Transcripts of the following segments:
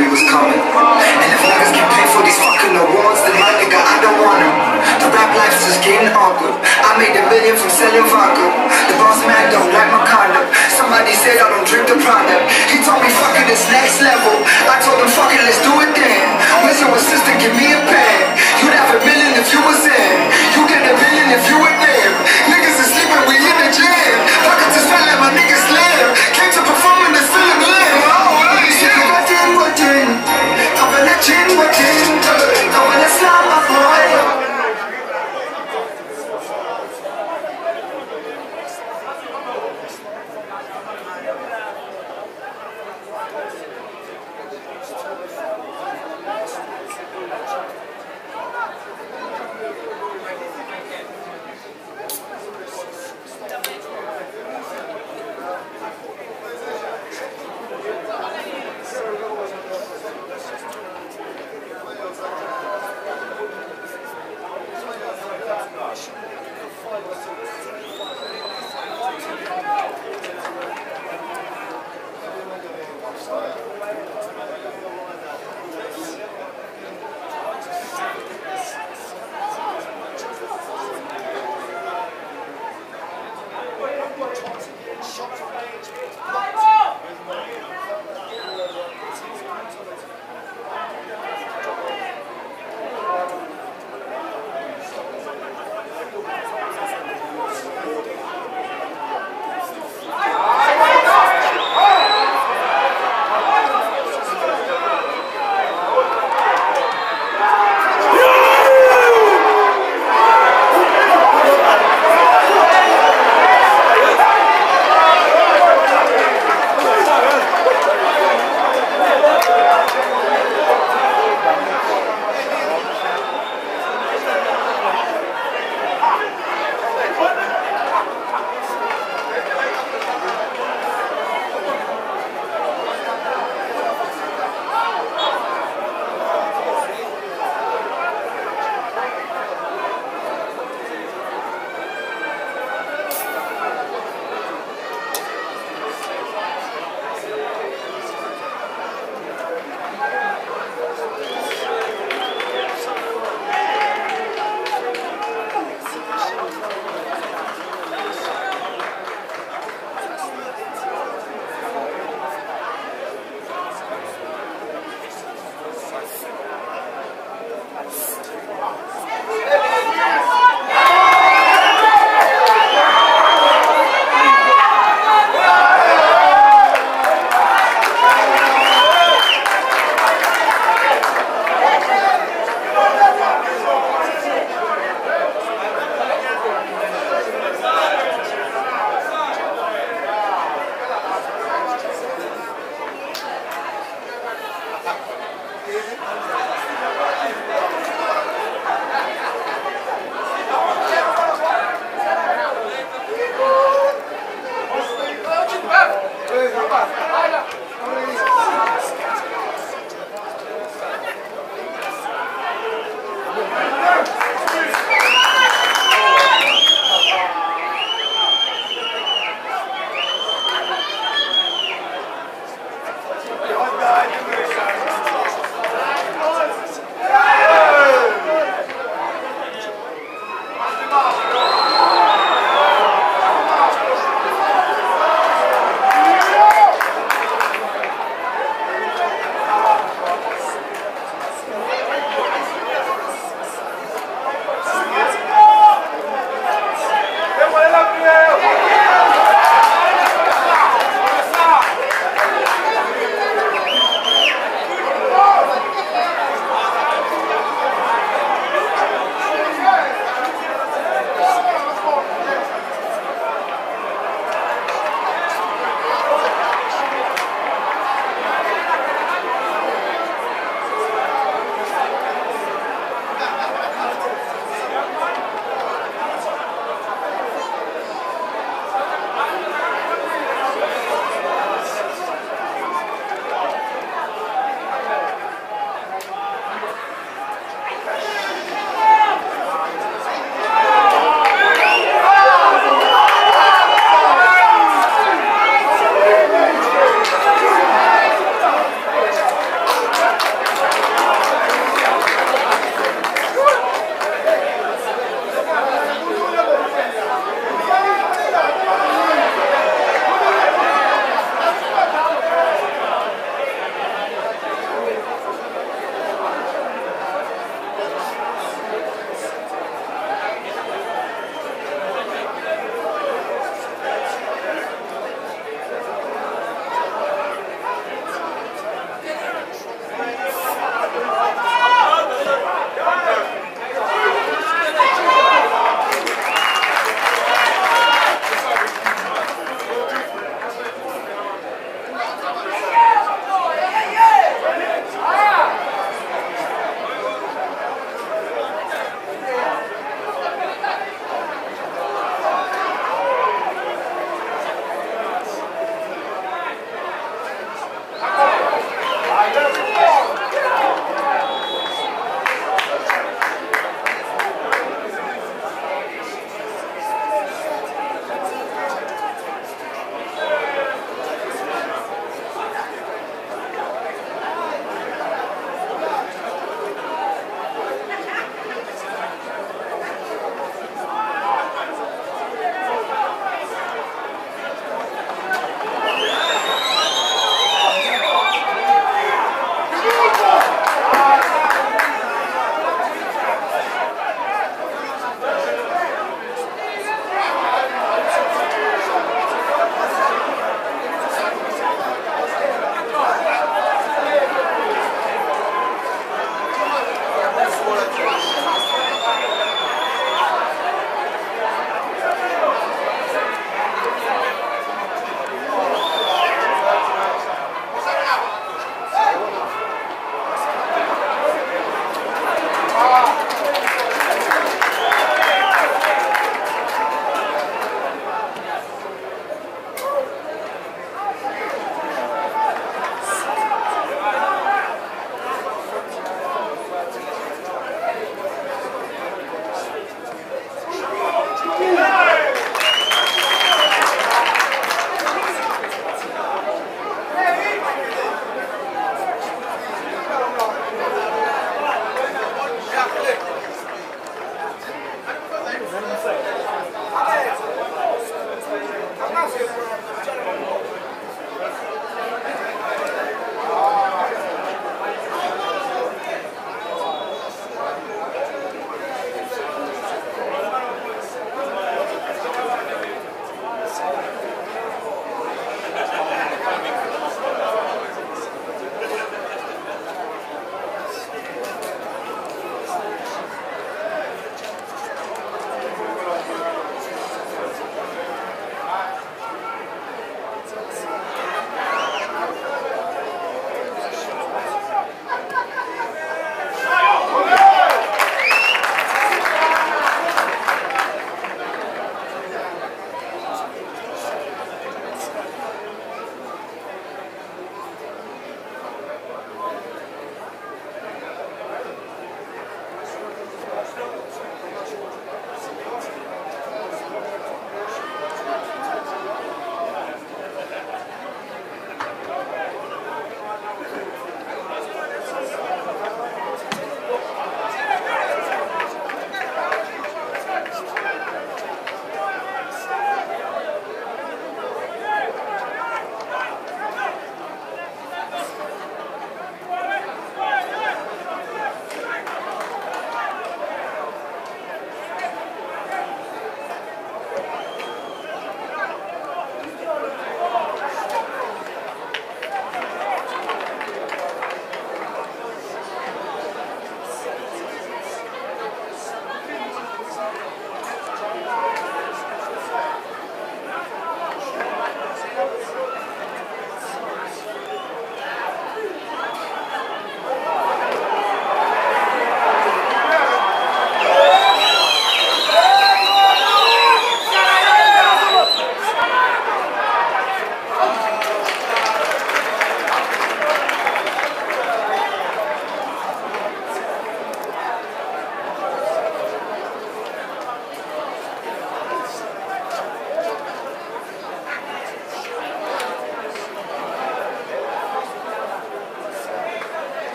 We was coming. And if niggas can pay for these fucking awards, then my nigga, I don't want them. The rap life's just getting awkward. I made $1 million from selling vodka. The boss man don't like my conduct. Somebody said I don't drink the product. He told me fuck it, it's next level. I told him fuck it, let's do it then. Where's your assistant? Give me a pen. You'd have $1 million if you was in. You get $1 million if you were there. Niggas is sleeping, we in the gym. Pockets is fat, let my niggas live. Came to perform in the film live.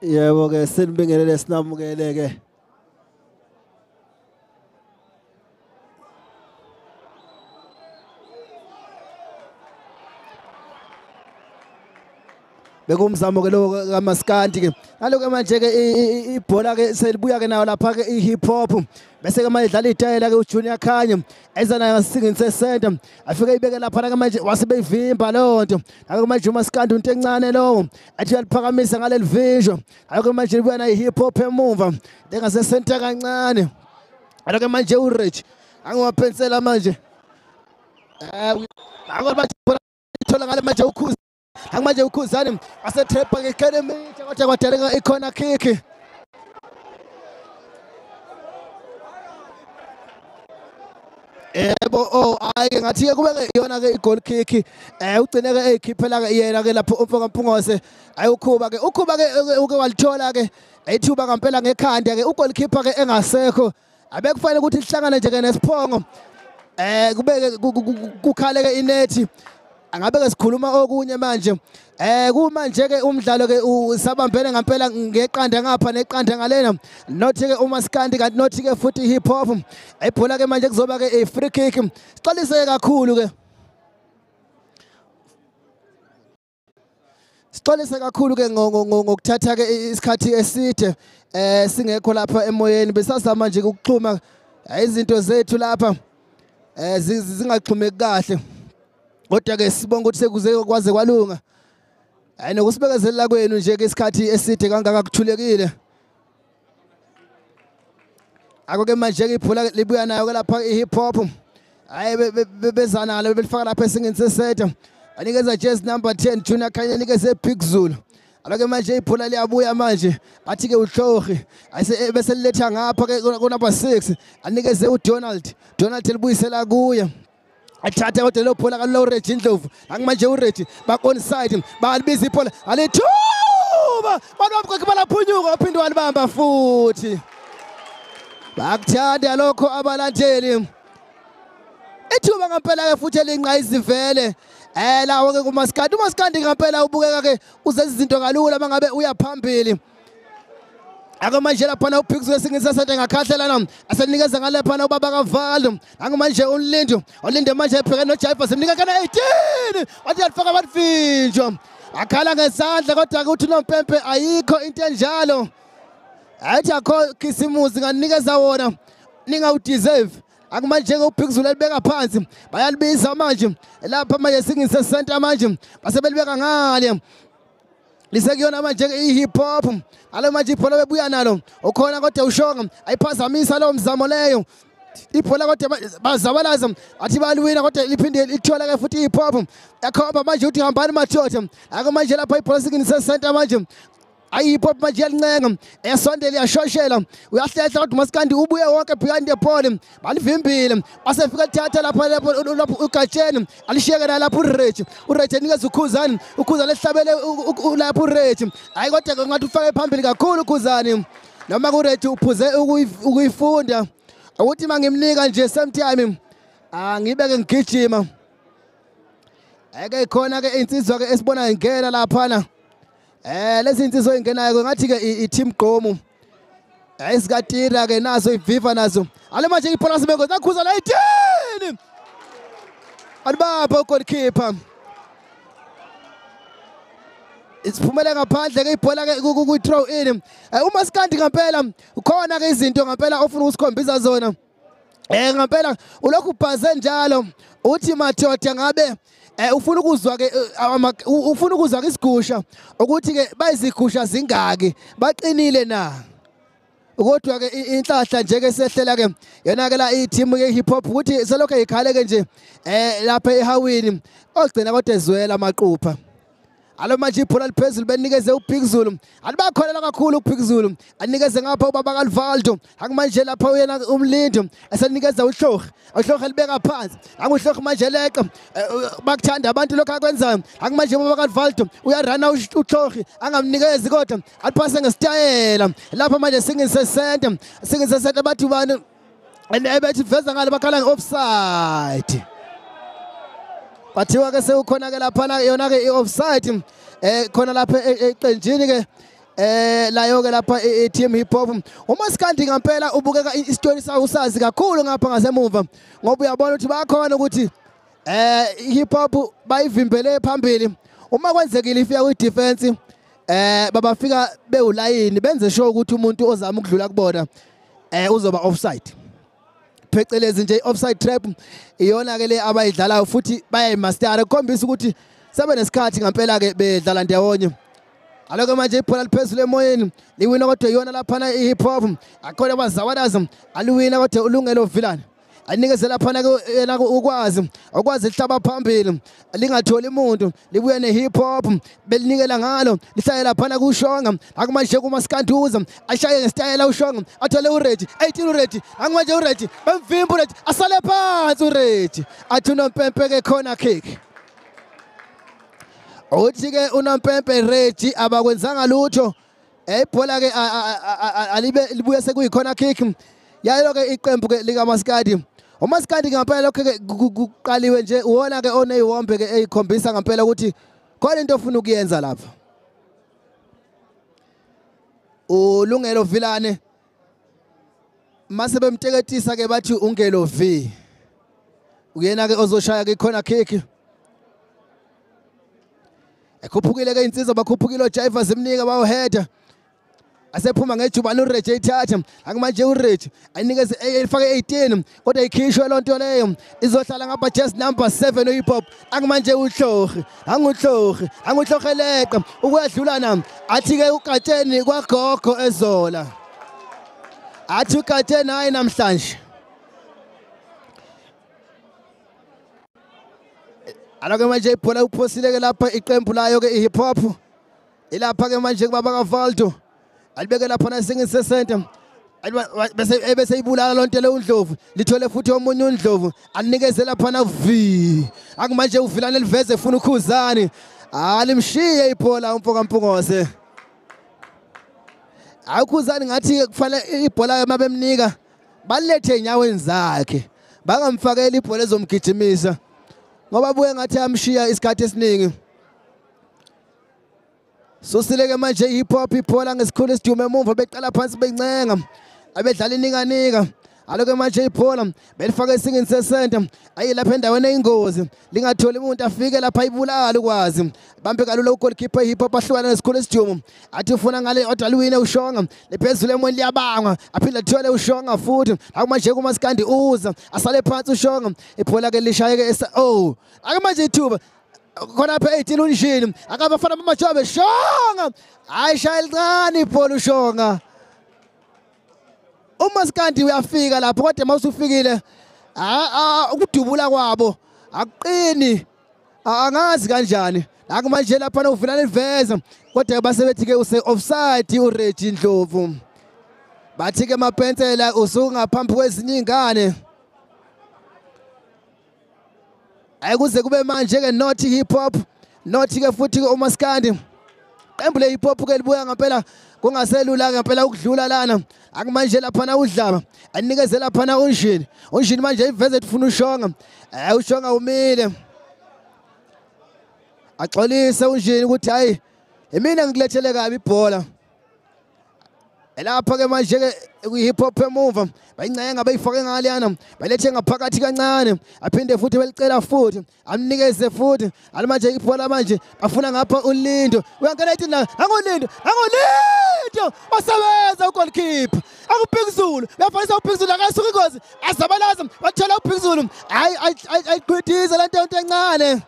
Yebo ke sinibingelele sinamukele ke. Bekumzamo ke lo kaMaskandi ke. Naloke manje ke ibhola ke selibuya ke nayo lapha ke ihip hop. Bese ke manje idlala itayela ke uJunior Khanye. Eza nayo singing center. Afike ibeke lapha ke manje wasebeyivimba lonto. Naloke manje uMaskandi into encane lo. Athi uyaliphakamisa ngaleli vision. Naloke manje ibuya nayo ihip hop emuva. Ngase center kancane. Naloke manje uRich. Angiwapensela manje. Akubona ithola ngale manje ukhuza. Manje ukhuzani asetrapha ke academy kodwa kwadelela ikhona kick. Yebo ayike ngathi ke kube ke iyona ke igoal kick. Ugcine ke ekhiphela ke yena ke lapho umfoka Mpungose. Ukhuba ke uke walithola ke ethuba ngempela ngekhanda ke ugoal keeper ke engasekho. Abekufanele ukuthi ihlangane nje ke nesiphongo. Kube kukhale ke inethi. Angabe ke sikhuluma okunye manje kumanje ke umdlalo ke usabambene ngempela ngeqanda ngapha neqanda ngalena nothi ke uMaskandi kanti nothi ke futhi hip hop ayibhola ke manje kuzoba ke free kick sixolise kakhulu ke ngokuthatha ke isikhathi eside singekho lapha emoyeni besazama nje ukuxhuma izinto zethu lapha zingaxhumeki kahle. Kodwa ke sibonga ukuthi sekuze kwaze kwalunga. Hayi nokusibekezelela kwenu nje ke isikhathi eside kangaka kuthulekile. Ako ke manje ke ibhola libuya nayo ke lapha ihip hop. Hayi bezana nalo belifaka lapha esingeni seta. Anikeza jersey number 10 Junior Khanye anikeze Big Zulu. Aloke manje ibhola liyabuya manje. Athi ke uHlohi ayise bese liletha ngapha ke ku number 6 anikeze uDonald. Donald libuyisela kuye. Athatha kodwa lo phola kalo Reggie Ndlovu angimanje uReggie back on side balibiza iphola alithuba banobukho balaphunyuka baphinde walibamba futhi bakuthanda lokho abalandeli ithuba ngempela ke futhi elinqa izivele lawo ke kuMaskandi uMaskandi ngempela ubukeka ke uzenza izinto kalula mangabe uyaphambili. Ake manje lapha na uPix wesingizasathe ngakhahlela asenikeza ngalepha na ubaba kaValo angimanje ulinde manje ebheke noJaifa simnika kana 18 wathi yalifaka abafinjo akhala ngesandla kodwa ke uthi noMpempe ayikho into enjalo athi akho khisimuzi nganikeza wona ningawudeserve. Akumanje ke uPix ulibeka phansi bayalibiza manje lapha manje singise center manje basebelibeka ngale lisekuyona manje ihip hop alo manje ibhola bebuya nalo ukhona kodwa ushonga ayiphazamisa lo mzamo leyo ibhola kodwa bazabalaza athi baliwina kodwa liphinde lithola ke futhi ihip hop yakhomba manje uthi hambani mathotha ake manje lapha ibhola sikinise center manje ayihip hop manje yalincenga esondele yashoshela uyahlehla kodwa uMaskandi ubuye wonke behind the ball balivimbile basefika lithatha lapha uGatsheni alishiyeke lapha uReggie nikeza uKhuzani lehlabele lapha uReggie hayi kodwa ngathi ufake phambili kakhulu uKhuzani noma kuReggie uphuze ukuyifunda ukuthi mangimnika nje sometime ngibeke ngigijima ake khona ke insizwa ke esibona ingena lapha lezi insizwa engenayo ngathi ke i-team Gqomo esikatira ke nazo iViva nazo ale manje ibhola sibeko zakhuza la 18 alibamba ugoalkeeper isiphumele ngaphandle ke ibhola ke ku throw in uMaskandi ngempela ukhona ke izinto ngempela ofuna ukusikhombisa zona ngempela ulokhu ubhaze njalo uthi mathotha ngabe ufuna ukuzwa ke isigusha ukuthi ke bayizigusha zingaki baqinile na kodwa ke inhlahla nje ke sehlela ke yona ke la i-team ke hip hop ukuthi selokho eyikhale ke nje lapha eHawini ogcina kodwa ezwela amaqupha alo manje ibhola liphezulu benikeze uBig Zulu alibakhona kakhulu uBig Zulu anikeze ngapha ubaba kaLvaldo akumanje lapha uyena umlindo esenikeza uHlohi libeka phansi anguHlohi manje leqa bakuthanda abantu lokho akwenzayo akumanje ubaba kaLvaldo uyarana uHlohi angamnikezi kodwa aliphase ngesitayela lapha manje singise center bathi bani ebethi veza ngale bakhala ngeoffside bathiwa ke sekukhona ke lapha yona ke i-offside khona lapha eqenjini ke layo ke lapha team hip hop uMaskandi ngempela ubukeka isitori sawo usazi kakhulu ngapha ngasemuva ngoba uyabona ukuthi bakhona ukuthi hip hop bayivimbele phambili uma kwenzekile ifika kwi defense babafika bewulayini benze sure ukuthi umuntu ozama ukudlula kubona uzoba offside phecelezi nje offside trap iyona ke le abayidlalayo futhi bayayimastera ukhombisa ukuthi sebe nesikhathi ngempela ke bedlala ndawonye aloko manje ibhola liphezulu emoyeni liwina kodwa iyona lapha na hip hop akhona abazawadaza aliwina kodwa ulungelo vilana anikezela lapha ke yena ukwazi lihlaba phambili lingatholi umuntu libuye ne hip hop belinikela ngalo lihlaye lapha kushonga akumanje kuMaskanduza ashaye ngesitayela ushonga athole uReji 18 uReji akumanje uReji bemvimba uReji asale phansi uReji athi unompempe ke corner kick uthi ke unompempe Reji abakwenzanga lutho ibhola ke libuye sekuyi corner kick yalo ke iqembu ke lika Maskandi uMaskandi ngempela lokho ke kuqaliwe nje uwona ke oneyiwombe ke eyikhombisa ngempela ukuthi khona into ofuna ukuyenza lapha ulungelo vilane mase bemteketisa ke bathi ungelo V uyena ke ozoshaya ke corner kick ekhuphukile ke insizwa bakhuphukile ojiva zimnika bawuheader asephuma ngejubana uReji ethatha akumanje uReji ayinikeze efake 18 kodwa ikhishwe lonto leyo izohlala ngapha just number 7 uhip hop akumanje uHlohli angihloheleqa ukwedlula nami athi ke uKateni kwaGogo ezola athi uKateni hayi namhlanje alake manje ibhola uphosile ke lapha iqembu layo ke ihip hop ilapha ke manje kubaba kaValdo alibeke lapha nasingise center bese ibulala lonto le uNdlovu lithole futhi omunye uNdlovu anikeze lapha na V akumanje uvilana eliveze efuna ukhuzani alimshiye ibhola umpokampungose akukhuzani ngathi kufanele ibhola mabemnika balethe enyaweni zakhe bangamfakela ibhola ezomgijimisa ngoba buye ngathi amshiya isikhathi esiningi sosileke manje hip hop ibhola ngesikhulu esidume emuva beqala phansi bencenga abedlala ininganika aloke manje ibhola belifaka esingini sesenta ayi lapha endaweni eyingozi lingatholi umuntu afike lapha ibulala ukwazi bambe kalula ugoalkeeper hip hop ahlukana ngesikhulu esidume athi ufuna ngale odaliwine ushonga lephezulu emoyeni liyabanga aphinda thole ushonga futhi akumanje kuMaskandi uza asale phansi ushonga ibhola ke lishayeke akumanje ithuba khona apha 18 unjini akabafana bamajobe shonga ayishaya lincane ibhola ushonga uMaskandi uyafika lapho kodwa mawusufikile ukudubula kwabo akuqini angazi kanjani akumanje lapha uvilana liveza kodwa basebethi ke use offside uReji Ndlovu bathi ke mapensela usungaphambi kwezinye izingane ayikuze kube manje ke not hip hop not ke futhi ke uMaskandi qembu le hip hop ke libuya ngempela kungaselula ngempela ukudlula lana akumanje lapha na udlaba anikeze lapha na unjini manje iveze ufuna ushonga ushonga umile axolise unjini ukuthi hayi mina ngikulethele kabi ibhola lapha ke manje ke hip hop emuva bayincenga bayifake ngaliyana balethe ngaphakathi kancane aphinde futhi belicela futhi amnikeze futhi alimanje ibhola manje bafuna ngapha uLindo uyangena ethi angolindo wasebenza ugoalkeeper akuphikizulu uyafanisa uphikizulu akasuka ingozi azabalaza wathola uphikizulu ayiqhwithiza lento encane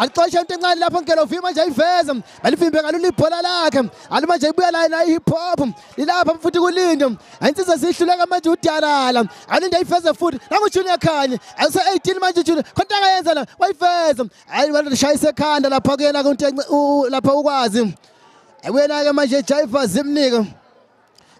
alixoxa into encane lapha ngelo V manje ayiveza balivimbe ngalolu ibhola lakhe alimanje ibuya la na hip hop ilapha futhi kuLindo insizwa sihluleka manje uDarala alinda ayiveze futhi nanguJunior Khanye ase 18 manje Junior konke angayenza la wayiveza hayi walishayisa ekhanda lapha kuyena lapha ukwazi wena ke manje jiva zimnika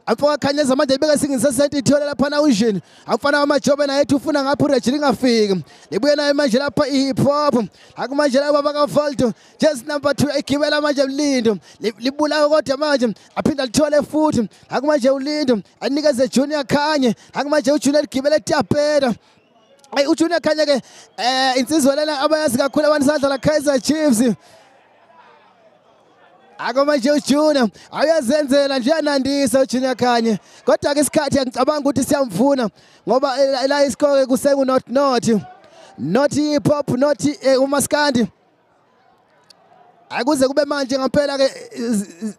afika khanyeza manje ibeka singise senti ithole lapha na unjini akufana amajobe naye ethi ufuna ngapha uReji lingafiki libuye naye manje lapha ihip hop akumanje la baba kaValdo just number 2 igibela manje uLindo libulayo kodwa manje aphinda lithole futhi akumanje uLindo anikeze Junior Khanye akumanje uJunior ligibele eTapeta ayi uJunior Khanye ke insizwa lena abayazi kakhulu abantu sadlala Kaizer Chiefs Akomanje uJunior ayazenzela nje anandisa uJunior Khanye kodwa ke isikhathi ngicabanga ukuthi siyamfuna ngoba la isikole kusengu not hip hop not uMaskandi akuze kube manje ngempela ke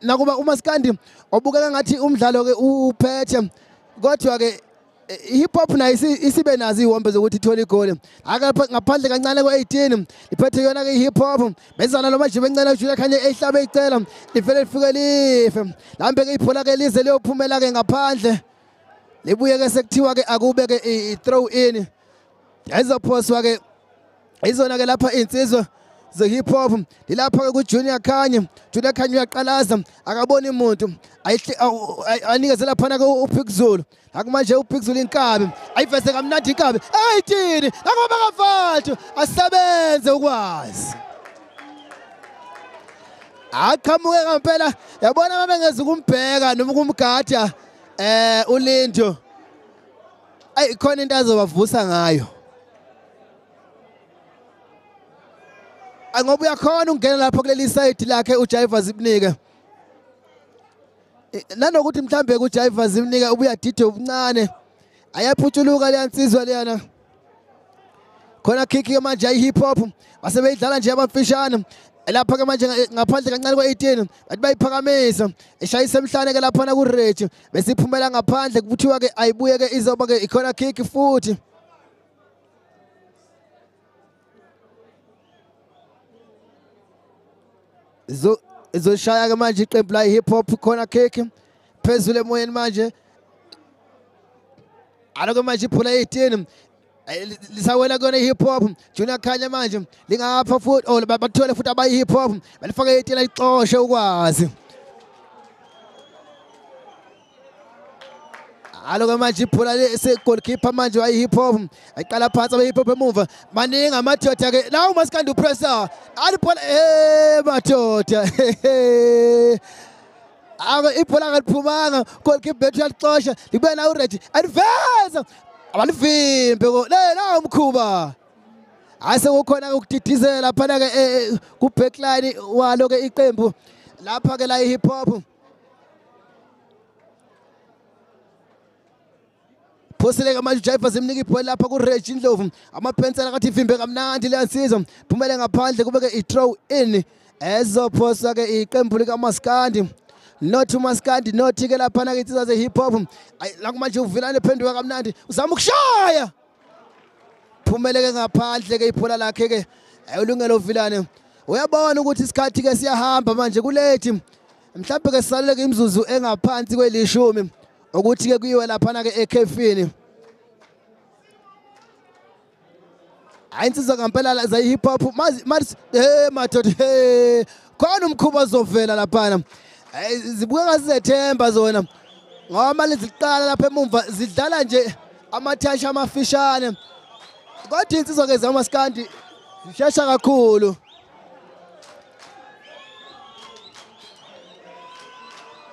nakuba uMaskandi obukeka ngathi umdlalo ke uphethe kodwa ke hip hop nayo isibe nazo ihombe zokuthi ithola igoli ngaphandle kancane ko18 iphethe yona ke hip hop bezana lo manje bencela uJunior Khanye ehlabe icela livele lifike life lambe ke ibhola ke lize leyophumela ke ngaphandle libuye ke sekuthiwa ke akube ke i-throw in yayizophoswa ke izona ke lapha insizwa ze hip hop dilapha ke kuJunior Khanye uyaqalaza akaboni umuntu anikeze lapha ke uPhikzulu akumanje uPhikzulu inkabi ayivese kamnandi inkabi ayithini nakuba bakavalto asebenze ukwazi aqhamuke ngempela yabona uma bengeza ukumbheka noma ukumgada uLindo ay khona into azobavusa ngayo ngoba uyakhona ungena lapha kuleli side lakhe uJaiva Zimnike nanokuthi mhlambe kuJaiva Zimnike ubuyadide ubuncane ayaphutshuluka leyansizwa leyana khona kick manje ayi hip hop base beyidlala nje abamfishane lapha ke manje ngaphandle kancane kwa18 bathi bayiphakamisa eshayisa emhlane ke lapha na ku Rage bese iphumela ngaphandle kuthiwa ke ayibuye ke izoba ke ikhona kick futhi izoshaya ke manje iqembu la hip hop khona kick phezulu emoyeni manje aloko manje iphula 18 lisawela kona hip hop Junior Khanye manje lingapha futhi bathole futhi abayi hip hop balifaka etela ixoshe ukwazi aloko manje iphula se goalkeeper manje wayi hip hop ayiqala phansi abayi hip hop emuva maningi amadoda ke la uMaskandi upressor aliphola madoda ibhola ngaliphumanga goalkeeper bethu yalixosha libe na uReady advance abalivimbe la umkhuba ase kukhona ukudidizela phana ke ku backline walo ke iqembu lapha ke la hip hop Phosele manje uJaiva Zimnike ibhola lapha ku Rage Ndlovu amaphensela akathi ivimbe kamnandi leyansizwa phumele ngaphandle kube ke i-throw in ezophosa ke iqembu lika Maskandi not uMaskandi not ke lapha na ke insizwa ze hip hop la manje uvilane phenduka kamnandi uzama ukushaya phumele ke ngaphandle ke ibhola lakhe ke ayolungela uvilane uyabona ukuthi isikhathi ke siyahamba manje kulate mhlawumbe ke sisalele ke imzuzu engaphansi kwelishumi ukuthi ke kuyiwe lapha na ke ekhefini ayinsiza ngempela za hip hop madoda khona umkhuba zovela lapha zibukeka sizethemba zona ngoba manje ziqala lapha emumva zidlala nje amathashi amafishane kodwa insizwa ke zamaskandi zishesha kakhulu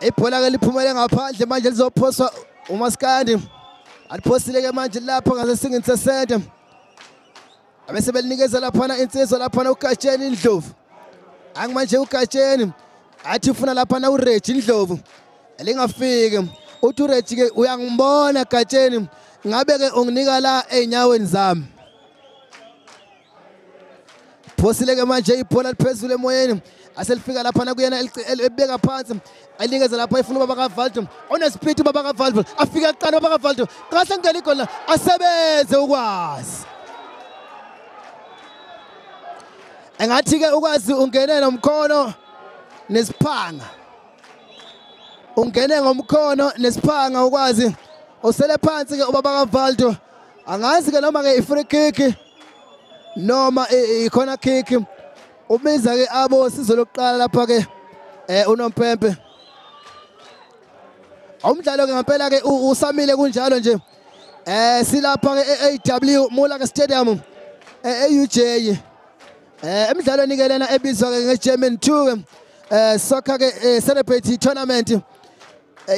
ibhola ke liphumele ngaphandle manje lizophoswa uMaskandi aliphosile ke manje lapha ngasesingini sesente abese belinikeza lapha na insizwa lapha na uGatsheni Ndlovu angimanje uGatsheni athi ufuna lapha na uReady Ndlovu elingafiki uthi uReady ke uyangibona Gatsheni ngabe ke unginika la enyaweni zami phosile ke manje ibhola liphezulu emoyeni aselifika lapha na kuyena ebeka phansi ayinikeza lapha ifuna baba kaValdo onespeed baba kaValdo afika kuqala baba kaValdo kahle ngeli goal asebenze ukwazi engathi ke ukwazi ungene nomkhono nesiphanga ungene ngomkhono nesiphanga ukwazi usele phansi ke ubaba kaValdo angazi ke noma ke i-free kick noma i-corner kick ubiza ke abo sizo lokuqala lapha ke uNompempe umdlalo ke ngempela ke usamile kunjalo nje silapha ke AW Mula ke Stadium eUJ emidlalweni ke lena ebizwa ke ngeGerman 2 soccer ke celebrate tournament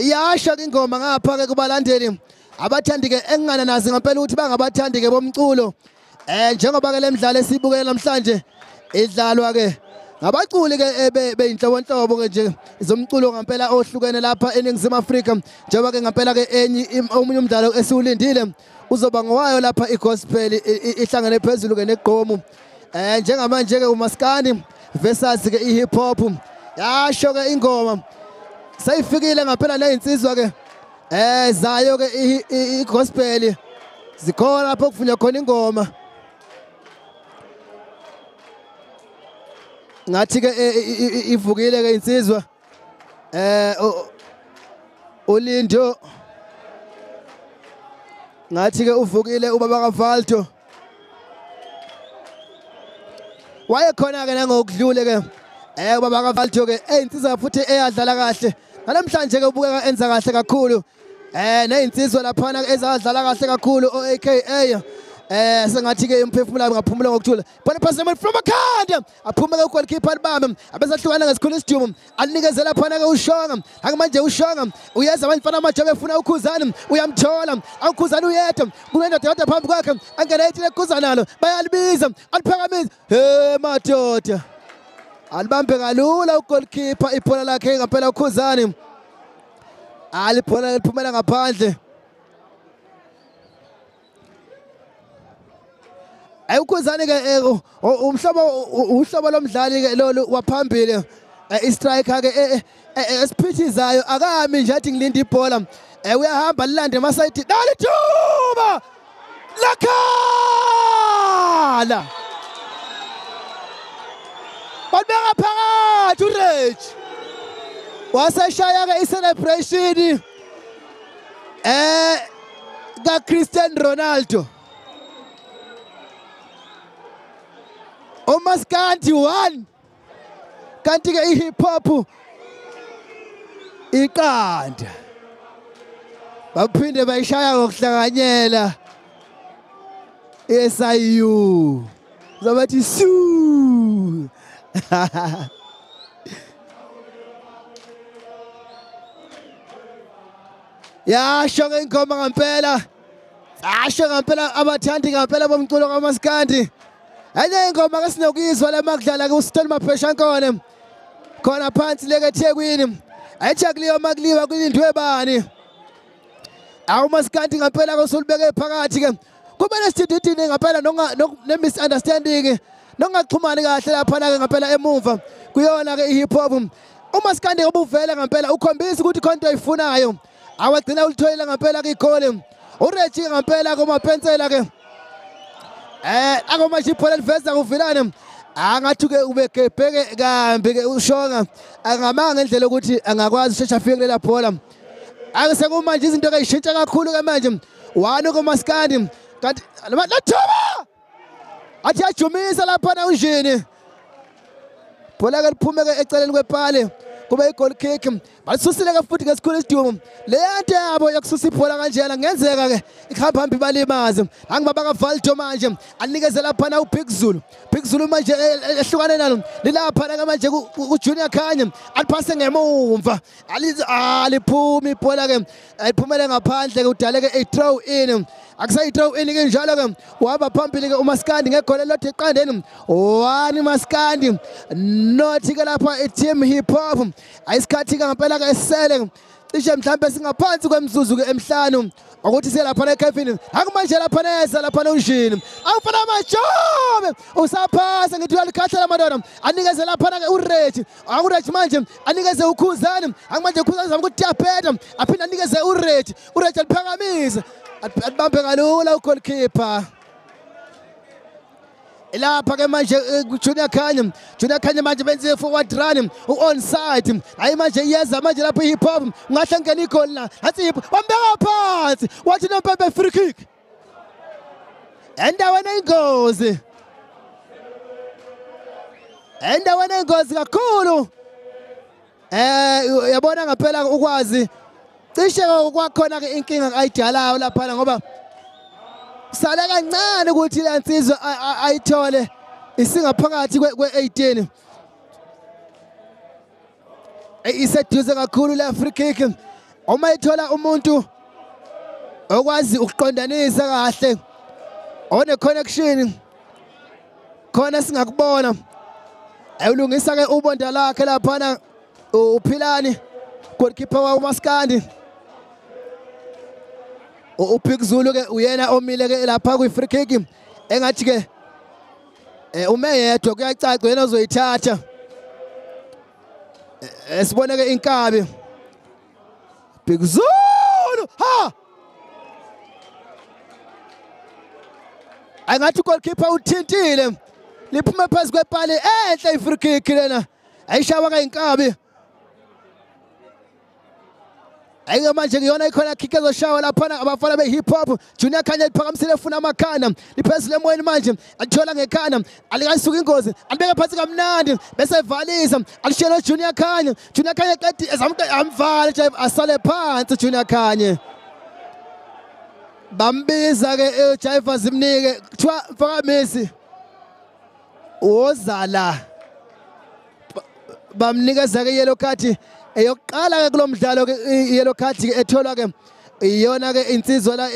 yasha ke ingoma ngapha ke kubalandeli abathandi ke engingana nazi ngempela ukuthi bangabathandi ke bomculo njengoba ke lemidlalo esibukela namhlanje idlalwa ke ngabaculi ke beyinhlobonhlobo ke nje izomculo ngempela ohlukene lapha eNingizimu Afrika njengoba ke ngempela ke omunye umdlalo esiwulindile uzoba ngowayo lapha igospel ihlangene phezulu ke negqomu njengamanje ke uMaskandi versus ke ihip hop yasho ke ingoma sayifikile ngempela lezinsizwa ke zayo ke igospel zikhona lapho kuvunywa khona ingoma ngathi ke ivukile ke insizwa uLindo ngathi ke uvukile ubaba kaValdo wayekhona ke nangokudlule ke ubaba kaValdo ke insizwa futhi eyadlala kahle namhlanje ke ubukeka enza kahle kakhulu nezinsizwa lapha ezadlala kahle kakhulu oAKA sengathi ke imphefumulo ngaphumula ngokuthula bona phasema from Makhanda aphuma ke goalkeeper libamba abesahlukana ngesikhulu isiduma anikezela phana ke uShonga akumanje uShonga uyeza abafana amajobe efuna ukhuzana uyamthola awukhuzana uyedwa kunendoda yodwa phambi kwakhe angena ethi lekhuzana nalo bayalibiza aliphakamisa madoda alibambe kalula ugoalkeeper ibhola lakhe ngempela ukhuzana alibhola liphumela ngaphandle ayukhuzani ke umhlobo lomdlali ke lolu waphambili istriker ke esiphithizayo akami nje athi ngilinda ibhola uyahamba lilande emasayidi dali thuba lakhala babeka phakathi uRage waseshaya ke icelebration ka Cristiano Ronaldo uMaskandi 1 kanti ke ihip hop iqanda baphinde bayishaya ngokuhlanganyela SIU zabathi su yasho ke ingoma ngempela asho ngempela abathandi ngempela bomculo kaMaskandi anye ingoma ke sinokuyizwa la makudlala ke uStone Mapheshankone khona phansi leke eThekwini ayichakuliyo makuliwa kulindwe bani awuMaskandi ngempela ke usulibeke phakathi ke kube nesithindini ngempela ne misunderstanding nongaxhumani kahle lapha ke ngempela emuva kuyona ke ihip hop uMaskandi obuvela ngempela ukhombisa ukuthi khonto ayifunayo awagcina ulithoyela ngempela ke igoli uRage ngempela komapensela ke akomashi ibhola liveza kuvilane angathi ke ubegebheke kambi ke uShonga angamanga ngendlela ukuthi angakwazi shesha afike kulela bhola akusekumanje izinto ke zishintsha kakhulu ke manje wani kuMaskandi kanti lathuba athi ajumisa lapha na unjini bhola ke liphume ke eceleni kwepale kube igoal kick balisusile ke futhi ngesikhulu isiduma leyanto yabo yokususa ibhola kanjena ngenzeka ke ikhamba hambi balimaze angibaba kaValdo manje anikeze lapha na uBig Zulu manje ehlukane nalo lilapha na manje uJunior Khanya aliphase ngemumva aliphuma ibhola ke ayiphumele ngaphandle ke udaleke a throw in akusayi throw in ke njalo ke waba phambili ke uMaskandi ngegoli lothi eqandeni wani Maskandi nothi ke lapha team hip hop ayisikhathi ke ngempela ke esele cishe mhlambe singaphansi kwemzuzu ke emhlanu ukuthi selapha na Kevin akumanje lapha neza lapha noJini awufana amajobe usaphasa ngithi uyalikhathala madodana anikeze lapha na ke uRage akuRage manje anikeze ukhuzani akumanje ukhuzani zama ukuthi yaphetha aphinda anikeze uRage aliphakamisa atibambe kalula ugoalkeeper lapha ke manje Junior Khanya manje benze forward run onside hayi manje yeza manje lapha ihip hop ngahle ngene igoli la athi bambeka phansi wathi nompembe free kick endaweni engozi kakhulu yabona ngaphela ukwazi cishe kwakhona ke inkinga ayidalayo lapha ngoba sala kancane ukuthi lensizwe ayithole isingaphakathi kwe18 iseduze kakhulu la free kick uma ithola umuntu okwazi ukuqondanisa kahle one connection khona singakubona Ayulungisa ke ubonda lakhe laphana uPhilani goalkeeper waMaskandi. uBig Zulu ke uyena omile ke lapha kwi free kick engathi ke ume yedwa kuyacaca yena ozoyithatha. Sibone ke inkabi Big Zulu ha angathi goalkeeper uthintile liphume phezu kwepali enhle i-free kick lena ayishawa ke inkabi. Ayike manje ngiyona ikhona kick ezoshawa laphana abafana be-hip hop. Junior Khanya liphakamisile efuna amakhanda liphezulu emoyeni manje alithola ngekhanda alikasuka ingozi alibeke phansi kamnandi bese evalisa alishiyela Junior Khanya. Junior Khanya qedi amvala nje asale phansi Junior Khanya. Bambiza ke uJaiva zimnike kuthiwa Mfakamisi wozala bamnikeza ke yellow card eyokuqala ke kulomdlalo ke yellow card ke etholwa ke iyona ke insizwa la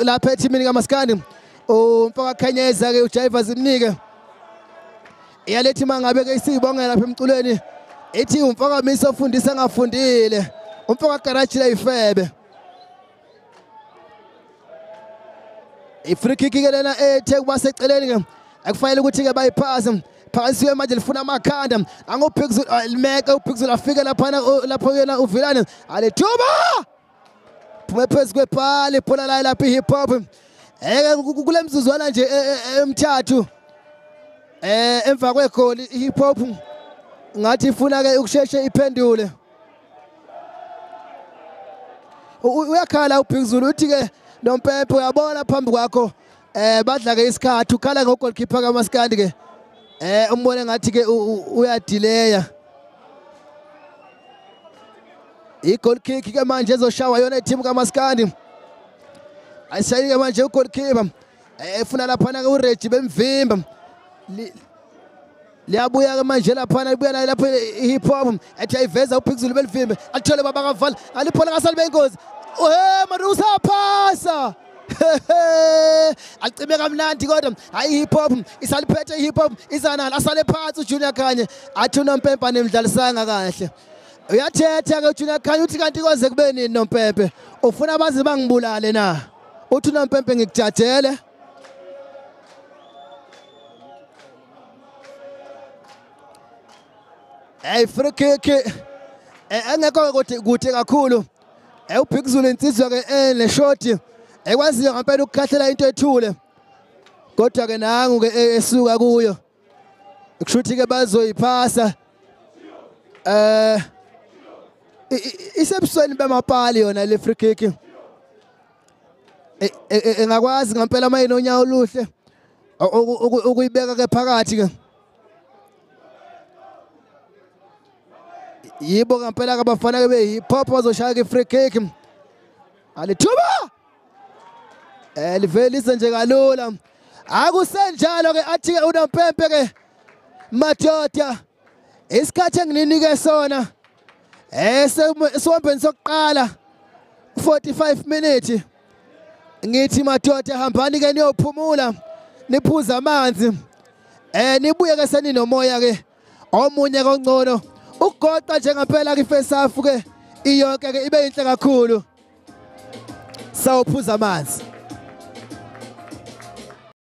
lapha ethimini kaMaskandi umfaka Khanyeza ke uJaiva zimnike iyalethi mangabe ke isibongela lapha emculweni ethi umfakamisi ofundisa ngafundile umfaka garage la ifebe. I-free kick ke lena ethe kuba seceleni ke akufanele ukuthi ke bayiphase phakasiwe manje lifuna amakhanda angoBig Zulu limeke uBig Zulu afike lapho yena uVilani alithuba phume phezu kwepali ibhola la lapha i-hip hop kule mzuzwana nje emthathu emva kwegoli i-hip hop ngathi ifuna ke ukusheshe iphendule. Uyakhala uBig Zulu uthi ke Nompempe uyabona phambi kwakho badla ke isikhathi ukhala ngogoalkeeper kaMaskandi ke umbone ngathi ke uyadelaya i-goal kick ke manje ezoshawa yona i-team kaMaskandi ayishayike manje ugoalkeeper efuna laphana ke uReggie bemvimba liyabuya ke manje laphana libuya nayo lapho i-hip hop ethi ayiveza uBig Zulu belivimbe alithole baba kavala aliphola ngasalibe ingozi Marusa phasa acime kamnandi kodwa hayi hip hop isaliphethe hip hop izanala asale phansi uJunior Khanya athi uNompempe nemdlalisanga kahle. Uyathetha ke uJunior Khanya uthi kanti koze kube nini Nompempe ufuna baze bangibulale na uthi uNompempe ngikujajele. Hey free kick engekho kude kakhulu uBig Zulu insizwa ke le short ekwaziyo ngempela ukukhahlela into ethule kodwa ke nangu ke esuka kuyo kushuthi ke bazoyiphasa isebusweni bemapali yona le free kick engakwazi ngempela mayini onyawo oluhle ukuyibeka ke phakathi ke yibo ngempela ke abafana ke be-hip hop bazoshaya ke free kick alithuba livelise nje kalula akusenjalo ke athi ke uNompempe ke madoda isikhathi engininike sona esiwombeni sokuqala 45 minutes ngithi madoda hambani ke niyophumula niphuza amanzi nibuye ke seninomoya ke omunye kongcono ugoqa nje ngempela ke ifirst half ke iyonke ke ibe inhle kakhulu sawuphuza amanzi.